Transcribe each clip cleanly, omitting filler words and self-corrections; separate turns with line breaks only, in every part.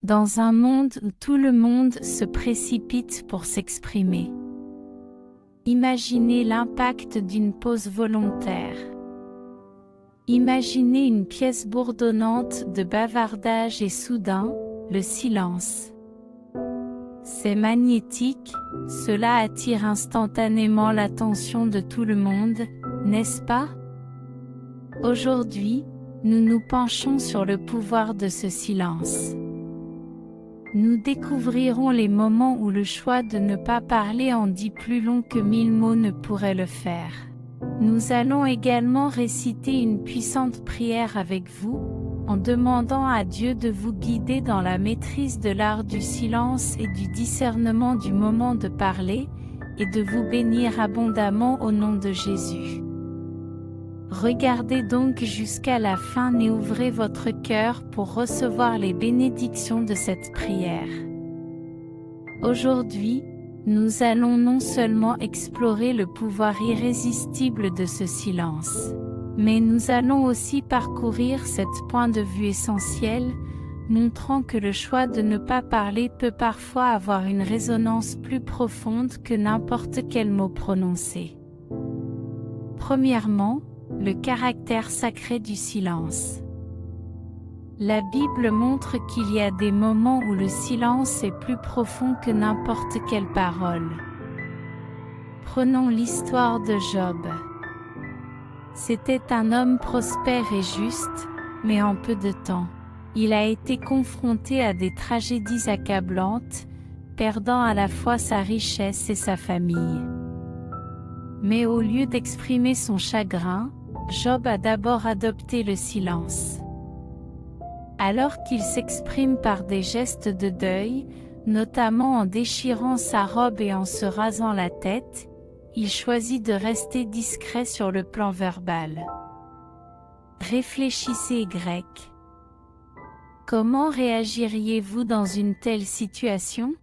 dans un monde où tout le monde se précipite pour s'exprimer. Imaginez l'impact d'une pause volontaire. Imaginez une pièce bourdonnante de bavardage et soudain, le silence. C'est magnétique, cela attire instantanément l'attention de tout le monde, n'est-ce pas? Aujourd'hui, nous nous penchons sur le pouvoir de ce silence. Nous découvrirons les moments où le choix de ne pas parler en dit plus long que 1000 mots ne pourraient le faire. Nous allons également réciter une puissante prière avec vous, en demandant à Dieu de vous guider dans la maîtrise de l'art du silence et du discernement du moment de parler, et de vous bénir abondamment au nom de Jésus. Regardez donc jusqu'à la fin et ouvrez votre cœur pour recevoir les bénédictions de cette prière. Aujourd'hui, nous allons non seulement explorer le pouvoir irrésistible de ce silence, mais nous allons aussi parcourir cet point de vue essentiel, montrant que le choix de ne pas parler peut parfois avoir une résonance plus profonde que n'importe quel mot prononcé. Premièrement, le caractère sacré du silence. La Bible montre qu'il y a des moments où le silence est plus profond que n'importe quelle parole. Prenons l'histoire de Job. C'était un homme prospère et juste, mais en peu de temps, il a été confronté à des tragédies accablantes, perdant à la fois sa richesse et sa famille. Mais au lieu d'exprimer son chagrin, Job a d'abord adopté le silence. Alors qu'il s'exprime par des gestes de deuil, notamment en déchirant sa robe et en se rasant la tête, il choisit de rester discret sur le plan verbal. Réfléchissez grec. Comment réagiriez-vous dans une telle situation?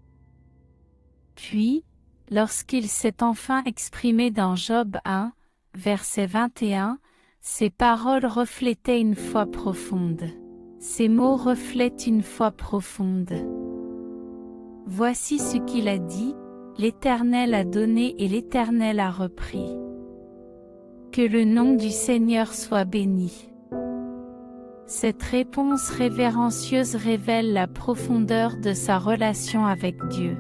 Puis, lorsqu'il s'est enfin exprimé dans Job 1, verset 21, ses paroles reflétaient une foi profonde. Ces mots reflètent une foi profonde. Voici ce qu'il a dit, l'Éternel a donné et l'Éternel a repris. Que le nom du Seigneur soit béni. Cette réponse révérencieuse révèle la profondeur de sa relation avec Dieu.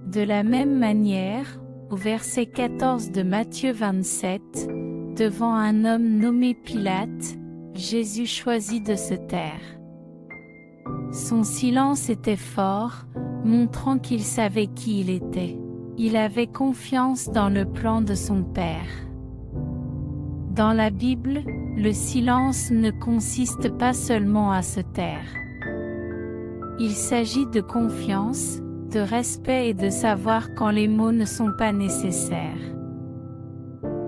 De la même manière, au verset 14 de Matthieu 27, devant un homme nommé Pilate, Jésus choisit de se taire. Son silence était fort, montrant qu'il savait qui il était. Il avait confiance dans le plan de son Père. Dans la Bible, le silence ne consiste pas seulement à se taire. Il s'agit de confiance, de respect et de savoir quand les mots ne sont pas nécessaires.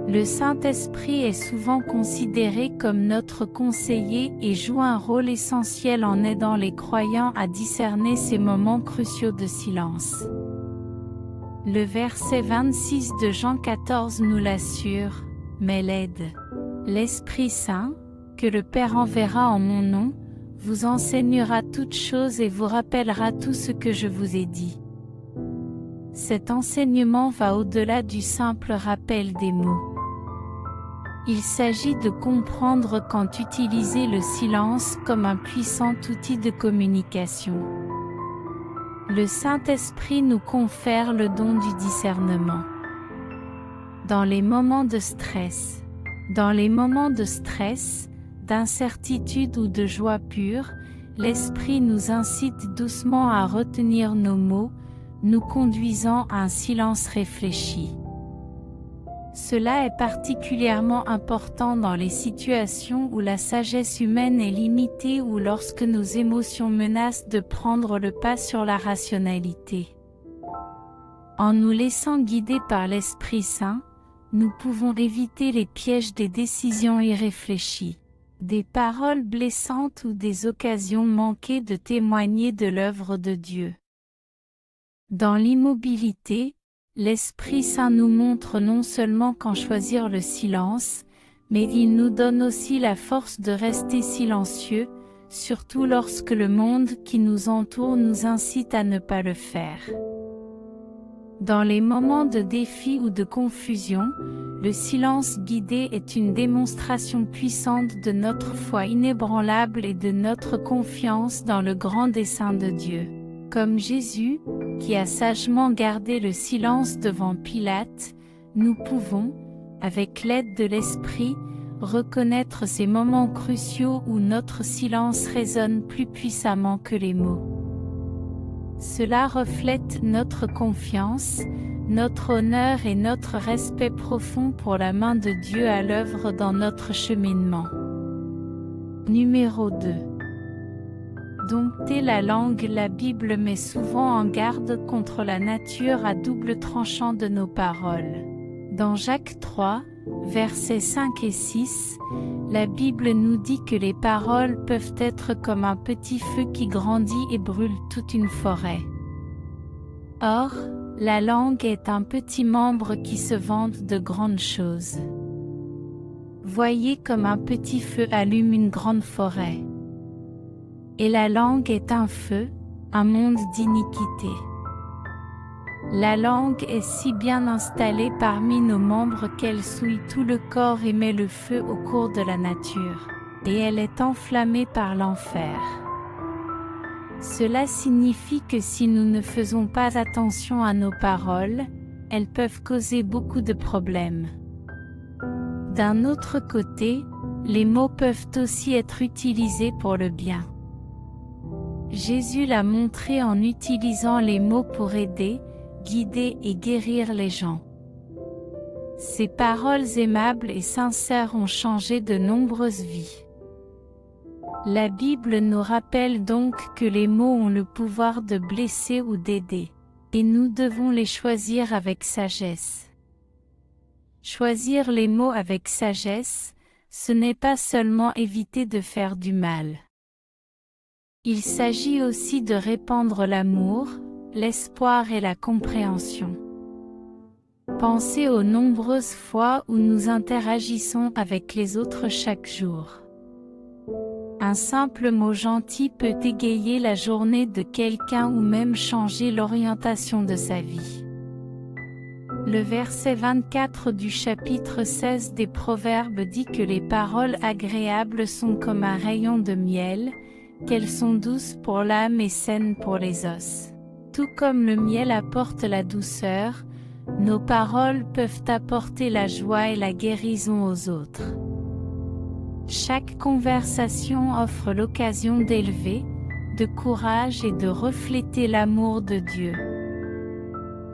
Le Saint-Esprit est souvent considéré comme notre conseiller et joue un rôle essentiel en aidant les croyants à discerner ces moments cruciaux de silence. Le verset 26 de Jean 14 nous l'assure, « Mais l'aide, l'Esprit Saint, que le Père enverra en mon nom, vous enseignera toutes choses et vous rappellera tout ce que je vous ai dit. » Cet enseignement va au-delà du simple rappel des mots. Il s'agit de comprendre quand utiliser le silence comme un puissant outil de communication. Le Saint-Esprit nous confère le don du discernement. Dans les moments de stress, d'incertitude ou de joie pure, l'Esprit nous incite doucement à retenir nos mots, nous conduisant à un silence réfléchi. Cela est particulièrement important dans les situations où la sagesse humaine est limitée ou lorsque nos émotions menacent de prendre le pas sur la rationalité. En nous laissant guider par l'Esprit Saint, nous pouvons éviter les pièges des décisions irréfléchies, des paroles blessantes ou des occasions manquées de témoigner de l'œuvre de Dieu. Dans l'immobilité, l'Esprit Saint nous montre non seulement quand choisir le silence, mais il nous donne aussi la force de rester silencieux, surtout lorsque le monde qui nous entoure nous incite à ne pas le faire. Dans les moments de défi ou de confusion, le silence guidé est une démonstration puissante de notre foi inébranlable et de notre confiance dans le grand dessein de Dieu. Comme Jésus, qui a sagement gardé le silence devant Pilate, nous pouvons, avec l'aide de l'Esprit, reconnaître ces moments cruciaux où notre silence résonne plus puissamment que les mots. Cela reflète notre confiance, notre honneur et notre respect profond pour la main de Dieu à l'œuvre dans notre cheminement. Numéro 2. Dompter la langue. La Bible met souvent en garde contre la nature à double tranchant de nos paroles. Dans Jacques 3, versets 5 et 6, la Bible nous dit que les paroles peuvent être comme un petit feu qui grandit et brûle toute une forêt. Or, la langue est un petit membre qui se vante de grandes choses. Voyez comme un petit feu allume une grande forêt. Et la langue est un feu, un monde d'iniquité. La langue est si bien installée parmi nos membres qu'elle souille tout le corps et met le feu au cours de la nature. Et elle est enflammée par l'enfer. Cela signifie que si nous ne faisons pas attention à nos paroles, elles peuvent causer beaucoup de problèmes. D'un autre côté, les mots peuvent aussi être utilisés pour le bien. Jésus l'a montré en utilisant les mots pour aider, guider et guérir les gens. Ces paroles aimables et sincères ont changé de nombreuses vies. La Bible nous rappelle donc que les mots ont le pouvoir de blesser ou d'aider, et nous devons les choisir avec sagesse. Choisir les mots avec sagesse, ce n'est pas seulement éviter de faire du mal. Il s'agit aussi de répandre l'amour, l'espoir et la compréhension. Pensez aux nombreuses fois où nous interagissons avec les autres chaque jour. Un simple mot gentil peut égayer la journée de quelqu'un ou même changer l'orientation de sa vie. Le verset 24 du chapitre 16 des Proverbes dit que les paroles agréables sont comme un rayon de miel, qu'elles sont douces pour l'âme et saines pour les os. Tout comme le miel apporte la douceur, nos paroles peuvent apporter la joie et la guérison aux autres. Chaque conversation offre l'occasion d'élever, de courage et de refléter l'amour de Dieu.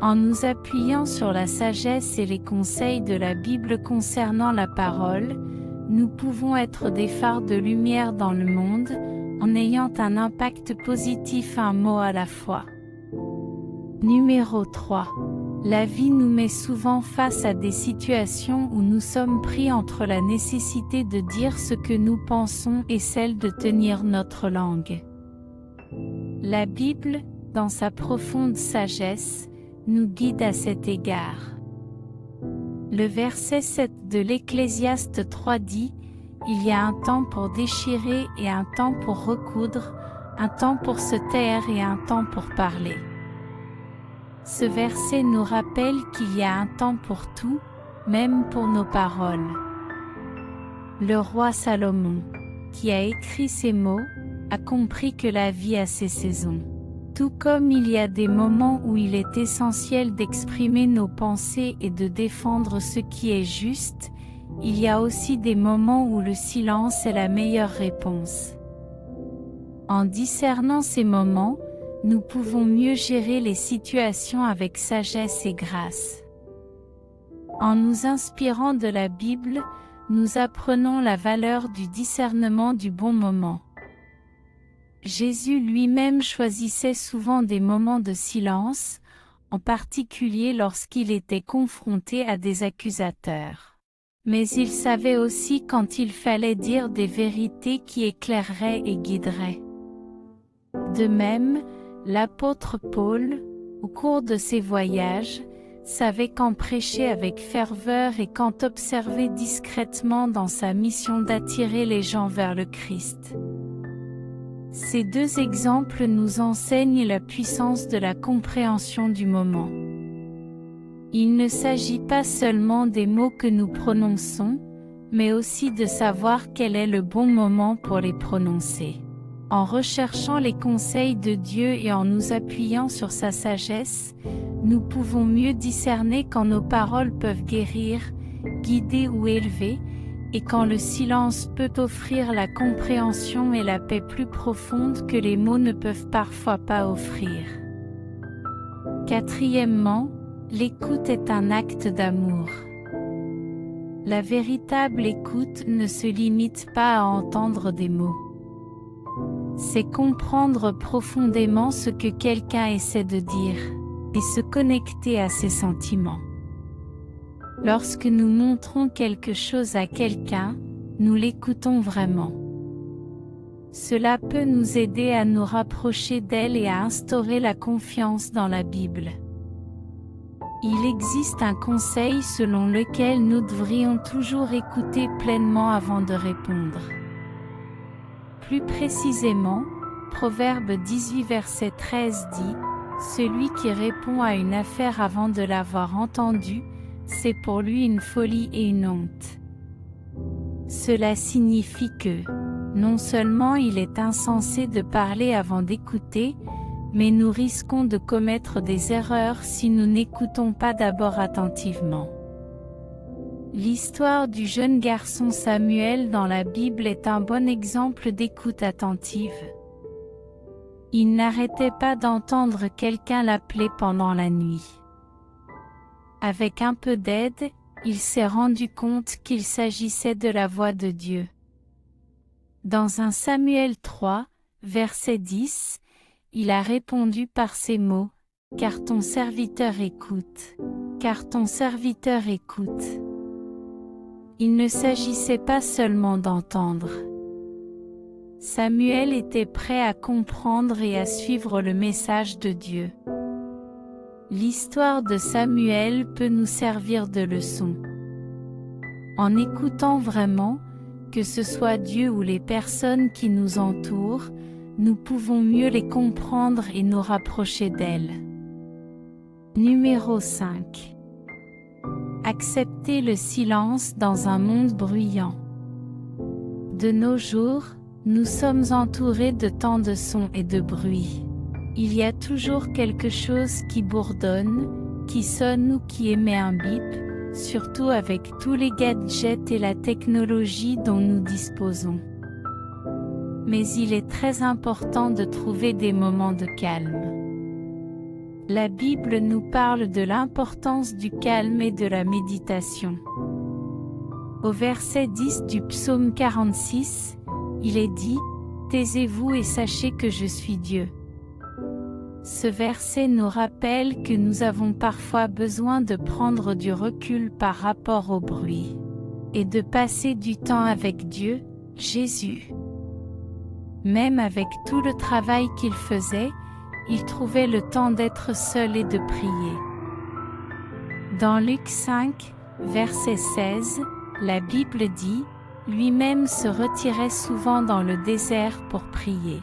En nous appuyant sur la sagesse et les conseils de la Bible concernant la parole, nous pouvons être des phares de lumière dans le monde, en ayant un impact positif un mot à la fois. Numéro 3. La vie nous met souvent face à des situations où nous sommes pris entre la nécessité de dire ce que nous pensons et celle de tenir notre langue. La Bible, dans sa profonde sagesse, nous guide à cet égard. Le verset 7 de l'Ecclésiaste 3 dit « Il y a un temps pour déchirer et un temps pour recoudre, un temps pour se taire et un temps pour parler. » Ce verset nous rappelle qu'il y a un temps pour tout, même pour nos paroles. Le roi Salomon, qui a écrit ces mots, a compris que la vie a ses saisons. Tout comme il y a des moments où il est essentiel d'exprimer nos pensées et de défendre ce qui est juste, il y a aussi des moments où le silence est la meilleure réponse. En discernant ces moments, nous pouvons mieux gérer les situations avec sagesse et grâce. En nous inspirant de la Bible, nous apprenons la valeur du discernement du bon moment. Jésus lui-même choisissait souvent des moments de silence, en particulier lorsqu'il était confronté à des accusateurs. Mais il savait aussi quand il fallait dire des vérités qui éclaireraient et guideraient. De même, l'apôtre Paul, au cours de ses voyages, savait quand prêcher avec ferveur et quand observer discrètement dans sa mission d'attirer les gens vers le Christ. Ces deux exemples nous enseignent la puissance de la compréhension du moment. Il ne s'agit pas seulement des mots que nous prononçons, mais aussi de savoir quel est le bon moment pour les prononcer. En recherchant les conseils de Dieu et en nous appuyant sur sa sagesse, nous pouvons mieux discerner quand nos paroles peuvent guérir, guider ou élever, et quand le silence peut offrir la compréhension et la paix plus profonde que les mots ne peuvent parfois pas offrir. Quatrièmement, l'écoute est un acte d'amour. La véritable écoute ne se limite pas à entendre des mots. C'est comprendre profondément ce que quelqu'un essaie de dire, et se connecter à ses sentiments. Lorsque nous montrons quelque chose à quelqu'un, nous l'écoutons vraiment. Cela peut nous aider à nous rapprocher d'elle et à instaurer la confiance dans la Bible. Il existe un conseil selon lequel nous devrions toujours écouter pleinement avant de répondre. Plus précisément, Proverbe 18 verset 13 dit « Celui qui répond à une affaire avant de l'avoir entendue, c'est pour lui une folie et une honte. » Cela signifie que, non seulement il est insensé de parler avant d'écouter, mais nous risquons de commettre des erreurs si nous n'écoutons pas d'abord attentivement. L'histoire du jeune garçon Samuel dans la Bible est un bon exemple d'écoute attentive. Il n'arrêtait pas d'entendre quelqu'un l'appeler pendant la nuit. Avec un peu d'aide, il s'est rendu compte qu'il s'agissait de la voix de Dieu. Dans 1 Samuel 3, verset 10, il a répondu par ces mots, « Car ton serviteur écoute, car ton serviteur écoute. » Il ne s'agissait pas seulement d'entendre. Samuel était prêt à comprendre et à suivre le message de Dieu. L'histoire de Samuel peut nous servir de leçon. En écoutant vraiment, que ce soit Dieu ou les personnes qui nous entourent, nous pouvons mieux les comprendre et nous rapprocher d'elles. Numéro 5. Accepter le silence dans un monde bruyant. De nos jours, nous sommes entourés de tant de sons et de bruit. Il y a toujours quelque chose qui bourdonne, qui sonne ou qui émet un bip, surtout avec tous les gadgets et la technologie dont nous disposons. Mais il est très important de trouver des moments de calme. La Bible nous parle de l'importance du calme et de la méditation. Au verset 10 du psaume 46, il est dit « Taisez-vous et sachez que je suis Dieu ». Ce verset nous rappelle que nous avons parfois besoin de prendre du recul par rapport au bruit, et de passer du temps avec Dieu, Jésus. Même avec tout le travail qu'il faisait, il trouvait le temps d'être seul et de prier. Dans Luc 5, verset 16, la Bible dit « Lui-même se retirait souvent dans le désert pour prier ».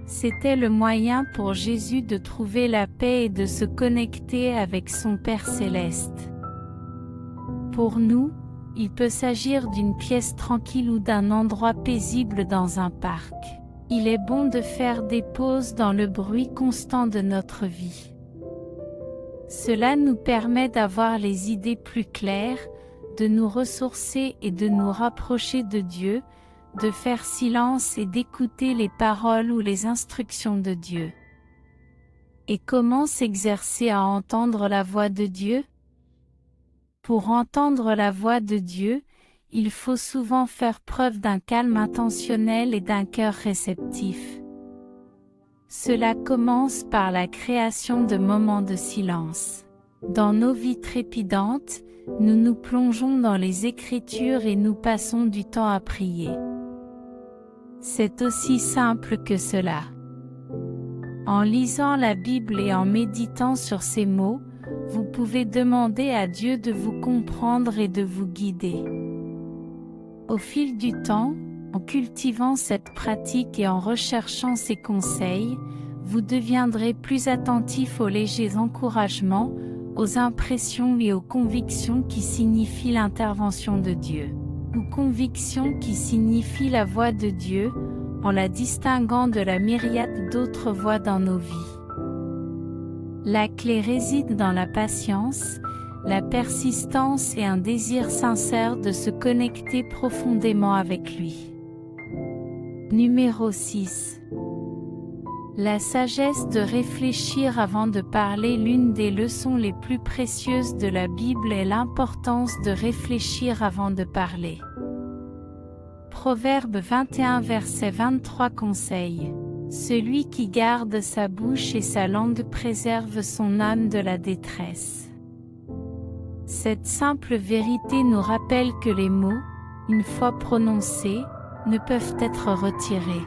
C'était le moyen pour Jésus de trouver la paix et de se connecter avec son Père céleste. Pour nous, il peut s'agir d'une pièce tranquille ou d'un endroit paisible dans un parc. Il est bon de faire des pauses dans le bruit constant de notre vie. Cela nous permet d'avoir les idées plus claires, de nous ressourcer et de nous rapprocher de Dieu, de faire silence et d'écouter les paroles ou les instructions de Dieu. Et comment s'exercer à entendre la voix de Dieu? Pour entendre la voix de Dieu, il faut souvent faire preuve d'un calme intentionnel et d'un cœur réceptif. Cela commence par la création de moments de silence. Dans nos vies trépidantes, nous nous plongeons dans les Écritures et nous passons du temps à prier. C'est aussi simple que cela. En lisant la Bible et en méditant sur ces mots, vous pouvez demander à Dieu de vous comprendre et de vous guider. Au fil du temps, En cultivant cette pratique et en recherchant ces conseils, vous deviendrez plus attentif aux légers encouragements, aux impressions et aux convictions qui signifient l'intervention de Dieu, ou convictions qui signifient la voix de Dieu, en la distinguant de la myriade d'autres voix dans nos vies. La clé réside dans la patience, la persistance et un désir sincère de se connecter profondément avec lui. Numéro 6. La sagesse de réfléchir avant de parler. L'une des leçons les plus précieuses de la Bible est l'importance de réfléchir avant de parler. Proverbe 21 verset 23 conseille: celui qui garde sa bouche et sa langue préserve son âme de la détresse. Cette simple vérité nous rappelle que les mots, une fois prononcés, ne peuvent être retirés.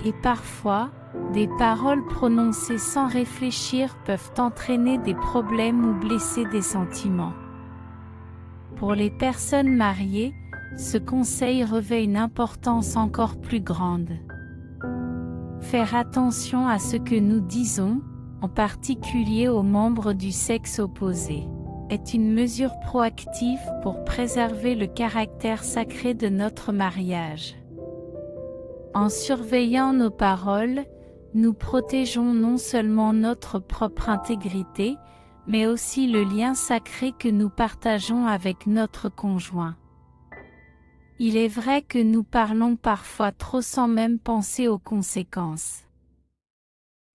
Et parfois, des paroles prononcées sans réfléchir peuvent entraîner des problèmes ou blesser des sentiments. Pour les personnes mariées, ce conseil revêt une importance encore plus grande. Faire attention à ce que nous disons, en particulier aux membres du sexe opposé, est une mesure proactive pour préserver le caractère sacré de notre mariage. En surveillant nos paroles, nous protégeons non seulement notre propre intégrité, mais aussi le lien sacré que nous partageons avec notre conjoint. Il est vrai que nous parlons parfois trop sans même penser aux conséquences.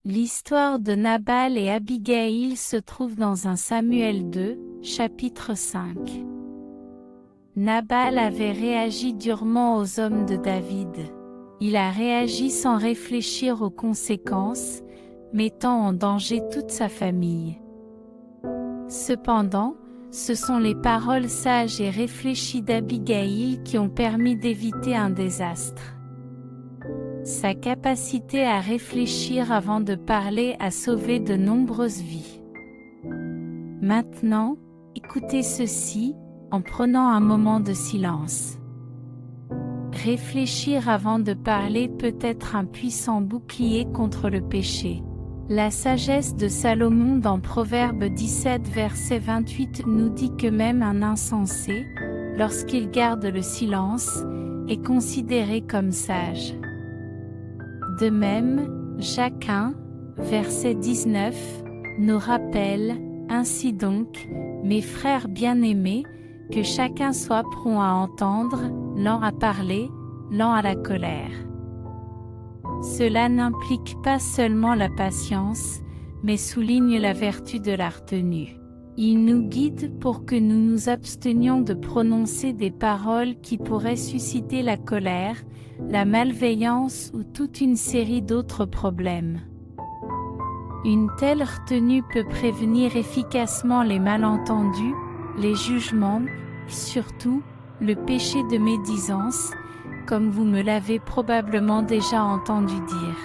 L'histoire de Nabal et Abigail se trouve dans 1 Samuel 2, chapitre 5. Nabal avait réagi durement aux hommes de David. Il a réagi sans réfléchir aux conséquences, mettant en danger toute sa famille. Cependant, ce sont les paroles sages et réfléchies d'Abigail qui ont permis d'éviter un désastre. Sa capacité à réfléchir avant de parler a sauvé de nombreuses vies. Maintenant, écoutez ceci, en prenant un moment de silence. Réfléchir avant de parler peut être un puissant bouclier contre le péché. La sagesse de Salomon dans Proverbe 17 verset 28 nous dit que même un insensé, lorsqu'il garde le silence, est considéré comme sage. De même, Jacques 1, verset 19, nous rappelle, ainsi donc, mes frères bien-aimés, que chacun soit prompt à entendre, lent à parler, lent à la colère. Cela n'implique pas seulement la patience, mais souligne la vertu de la retenue. Il nous guide pour que nous nous abstenions de prononcer des paroles qui pourraient susciter la colère, la malveillance ou toute une série d'autres problèmes. Une telle retenue peut prévenir efficacement les malentendus, les jugements, et surtout, le péché de médisance, comme vous me l'avez probablement déjà entendu dire.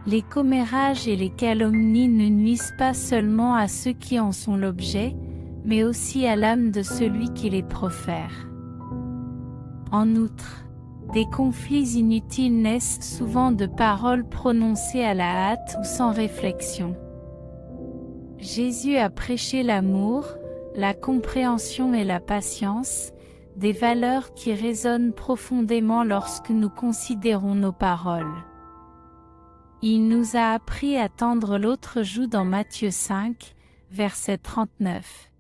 Les commérages et les calomnies ne nuisent pas seulement à ceux qui en sont l'objet, mais aussi à l'âme de celui qui les profère. En outre, des conflits inutiles naissent souvent de paroles prononcées à la hâte ou sans réflexion. Jésus a prêché l'amour, la compréhension et la patience, des valeurs qui résonnent profondément lorsque nous considérons nos paroles. Il nous a appris à tendre l'autre joue dans Matthieu 5, verset 39.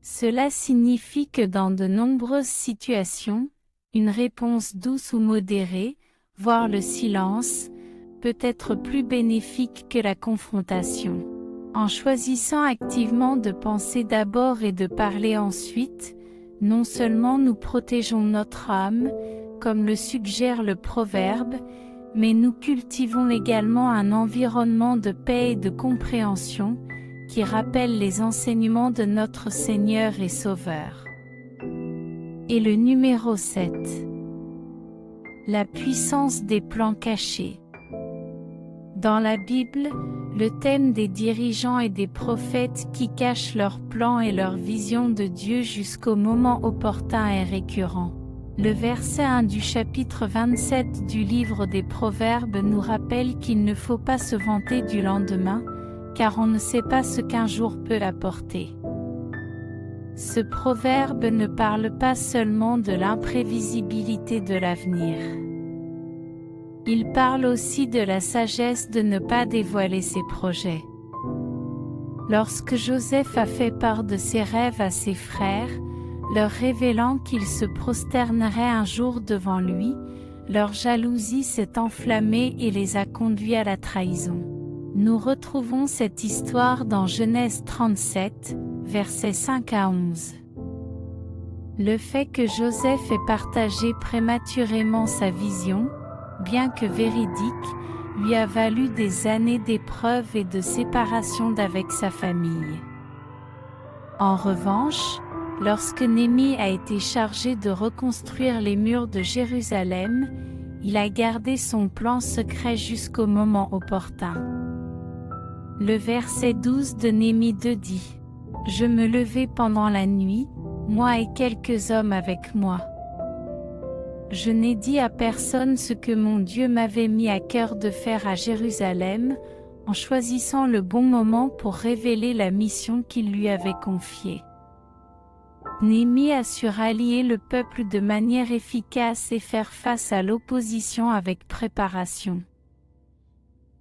Cela signifie que dans de nombreuses situations, une réponse douce ou modérée, voire le silence, peut être plus bénéfique que la confrontation. En choisissant activement de penser d'abord et de parler ensuite, non seulement nous protégeons notre âme, comme le suggère le proverbe, mais nous cultivons également un environnement de paix et de compréhension, qui rappelle les enseignements de notre Seigneur et Sauveur. Et le numéro 7. La puissance des plans cachés. Dans la Bible, le thème des dirigeants et des prophètes qui cachent leurs plans et leur vision de Dieu jusqu'au moment opportun est récurrent. Le verset 1 du chapitre 27 du livre des Proverbes nous rappelle qu'il ne faut pas se vanter du lendemain, car on ne sait pas ce qu'un jour peut apporter. Ce proverbe ne parle pas seulement de l'imprévisibilité de l'avenir. Il parle aussi de la sagesse de ne pas dévoiler ses projets. Lorsque Joseph a fait part de ses rêves à ses frères, leur révélant qu'ils se prosterneraient un jour devant lui, leur jalousie s'est enflammée et les a conduits à la trahison. Nous retrouvons cette histoire dans Genèse 37, versets 5 à 11. Le fait que Joseph ait partagé prématurément sa vision, bien que véridique, lui a valu des années d'épreuves et de séparation d'avec sa famille. En revanche, lorsque Néhémie a été chargé de reconstruire les murs de Jérusalem, il a gardé son plan secret jusqu'au moment opportun. Le verset 12 de Néhémie 2 dit : « Je me levai pendant la nuit, moi et quelques hommes avec moi. Je n'ai dit à personne ce que mon Dieu m'avait mis à cœur de faire à Jérusalem, en choisissant le bon moment pour révéler la mission qu'il lui avait confiée. » Néhémie a su rallier le peuple de manière efficace et faire face à l'opposition avec préparation.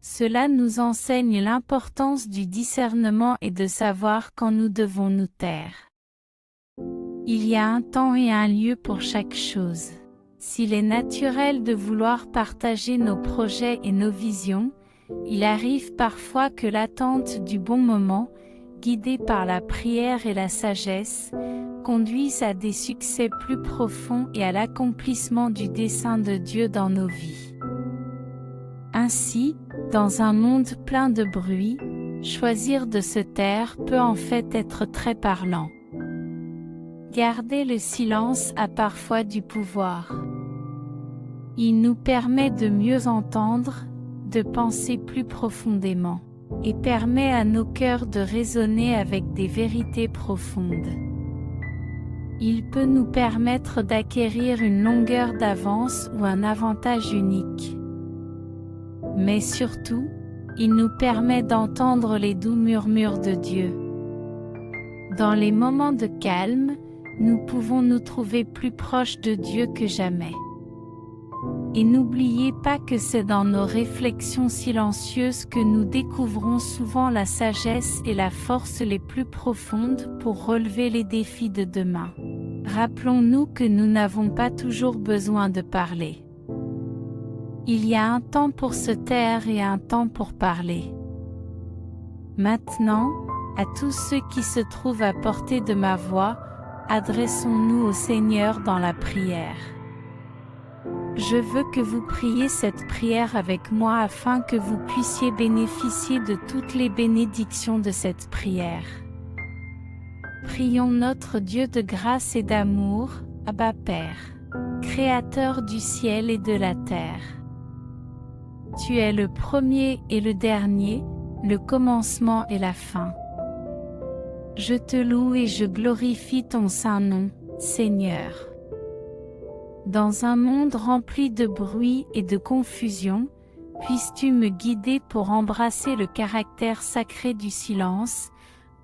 Cela nous enseigne l'importance du discernement et de savoir quand nous devons nous taire. Il y a un temps et un lieu pour chaque chose. S'il est naturel de vouloir partager nos projets et nos visions, il arrive parfois que l'attente du bon moment, guidée par la prière et la sagesse, conduise à des succès plus profonds et à l'accomplissement du dessein de Dieu dans nos vies. Ainsi, dans un monde plein de bruit, choisir de se taire peut en fait être très parlant. Garder le silence a parfois du pouvoir. Il nous permet de mieux entendre, de penser plus profondément, et permet à nos cœurs de résonner avec des vérités profondes. Il peut nous permettre d'acquérir une longueur d'avance ou un avantage unique. Mais surtout, il nous permet d'entendre les doux murmures de Dieu. Dans les moments de calme, nous pouvons nous trouver plus proches de Dieu que jamais. Et n'oubliez pas que c'est dans nos réflexions silencieuses que nous découvrons souvent la sagesse et la force les plus profondes pour relever les défis de demain. Rappelons-nous que nous n'avons pas toujours besoin de parler. Il y a un temps pour se taire et un temps pour parler. Maintenant, à tous ceux qui se trouvent à portée de ma voix, adressons-nous au Seigneur dans la prière. Je veux que vous priez cette prière avec moi afin que vous puissiez bénéficier de toutes les bénédictions de cette prière. Prions notre Dieu de grâce et d'amour, Abba Père, Créateur du ciel et de la terre. Tu es le premier et le dernier, le commencement et la fin. Je te loue et je glorifie ton saint nom, Seigneur. Dans un monde rempli de bruit et de confusion, puisses-tu me guider pour embrasser le caractère sacré du silence,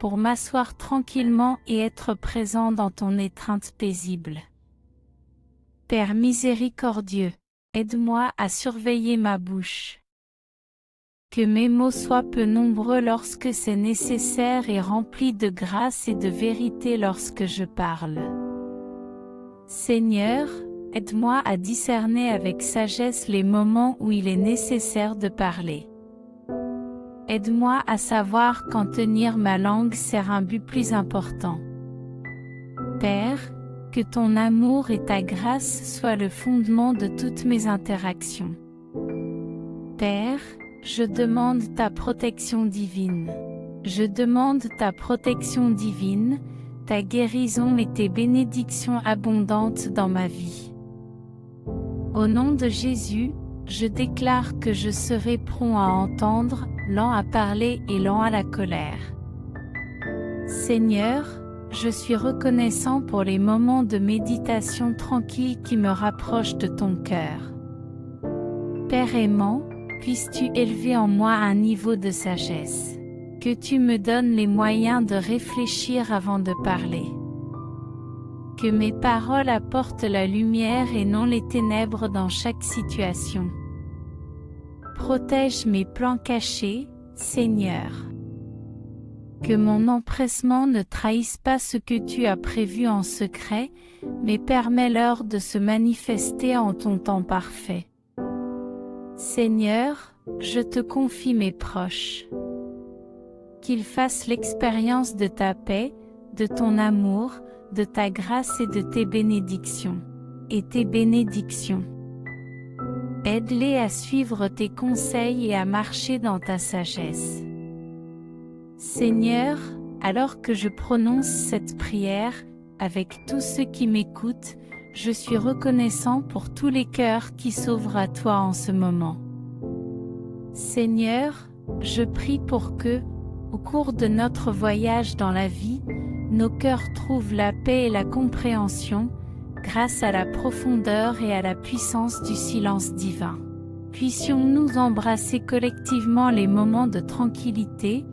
pour m'asseoir tranquillement et être présent dans ton étreinte paisible. Père miséricordieux, aide-moi à surveiller ma bouche. Que mes mots soient peu nombreux lorsque c'est nécessaire et remplis de grâce et de vérité lorsque je parle. Seigneur, aide-moi à discerner avec sagesse les moments où il est nécessaire de parler. Aide-moi à savoir quand tenir ma langue sert un but plus important. Père, que ton amour et ta grâce soient le fondement de toutes mes interactions. Père, je demande ta protection divine. Je demande ta protection divine, ta guérison et tes bénédictions abondantes dans ma vie. Au nom de Jésus, je déclare que je serai prompt à entendre, lent à parler et lent à la colère. Seigneur, je suis reconnaissant pour les moments de méditation tranquille qui me rapprochent de ton cœur. Père aimant, puisses-tu élever en moi un niveau de sagesse. Que tu me donnes les moyens de réfléchir avant de parler. Que mes paroles apportent la lumière et non les ténèbres dans chaque situation. Protège mes plans cachés, Seigneur. Que mon empressement ne trahisse pas ce que tu as prévu en secret, mais permets-leur de se manifester en ton temps parfait. Seigneur, je te confie mes proches. Qu'ils fassent l'expérience de ta paix, de ton amour, de ta grâce et de tes bénédictions. Et tes bénédictions. Aide-les à suivre tes conseils et à marcher dans ta sagesse. Seigneur, alors que je prononce cette prière, avec tous ceux qui m'écoutent, je suis reconnaissant pour tous les cœurs qui s'ouvrent à toi en ce moment. Seigneur, je prie pour que, au cours de notre voyage dans la vie, nos cœurs trouvent la paix et la compréhension, grâce à la profondeur et à la puissance du silence divin. Puissions-nous embrasser collectivement les moments de tranquillité,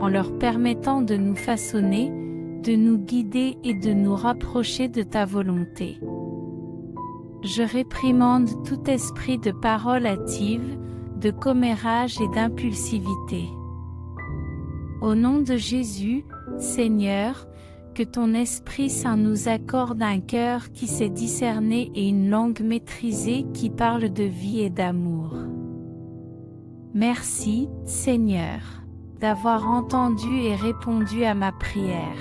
en leur permettant de nous façonner, de nous guider et de nous rapprocher de ta volonté. Je réprimande tout esprit de parole hâtive, de commérage et d'impulsivité. Au nom de Jésus, Seigneur, que ton Esprit Saint nous accorde un cœur qui sait discerner et une langue maîtrisée qui parle de vie et d'amour. Merci, Seigneur, d'avoir entendu et répondu à ma prière.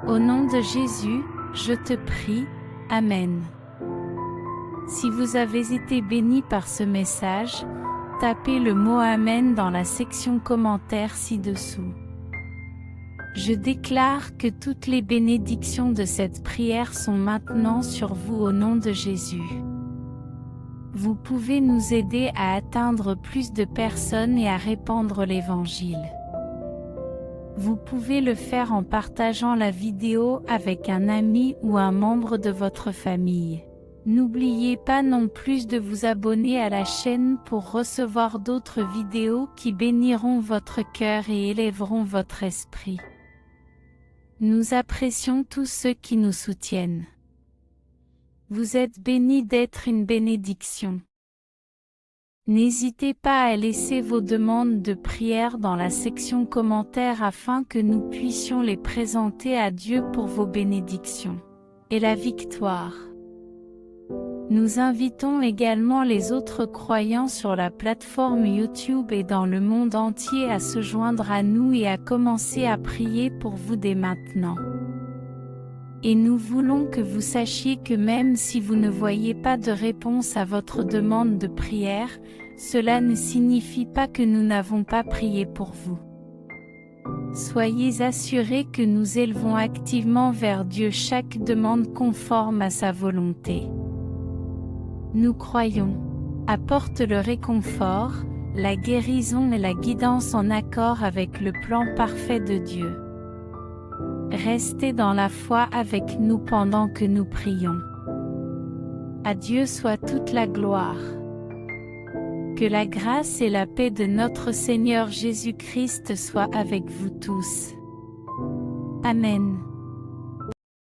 Au nom de Jésus, je te prie, Amen. Si vous avez été béni par ce message, tapez le mot Amen dans la section commentaires ci-dessous. Je déclare que toutes les bénédictions de cette prière sont maintenant sur vous au nom de Jésus. Vous pouvez nous aider à atteindre plus de personnes et à répandre l'Évangile. Vous pouvez le faire en partageant la vidéo avec un ami ou un membre de votre famille. N'oubliez pas non plus de vous abonner à la chaîne pour recevoir d'autres vidéos qui béniront votre cœur et élèveront votre esprit. Nous apprécions tous ceux qui nous soutiennent. Vous êtes bénis d'être une bénédiction. N'hésitez pas à laisser vos demandes de prière dans la section commentaires afin que nous puissions les présenter à Dieu pour vos bénédictions. Et la victoire. Nous invitons également les autres croyants sur la plateforme YouTube et dans le monde entier à se joindre à nous et à commencer à prier pour vous dès maintenant. Et nous voulons que vous sachiez que même si vous ne voyez pas de réponse à votre demande de prière, cela ne signifie pas que nous n'avons pas prié pour vous. Soyez assurés que nous élevons activement vers Dieu chaque demande conforme à sa volonté. Nous croyons. Apporte le réconfort, la guérison et la guidance en accord avec le plan parfait de Dieu. Restez dans la foi avec nous pendant que nous prions. À Dieu soit toute la gloire. Que la grâce et la paix de notre Seigneur Jésus-Christ soient avec vous tous. Amen.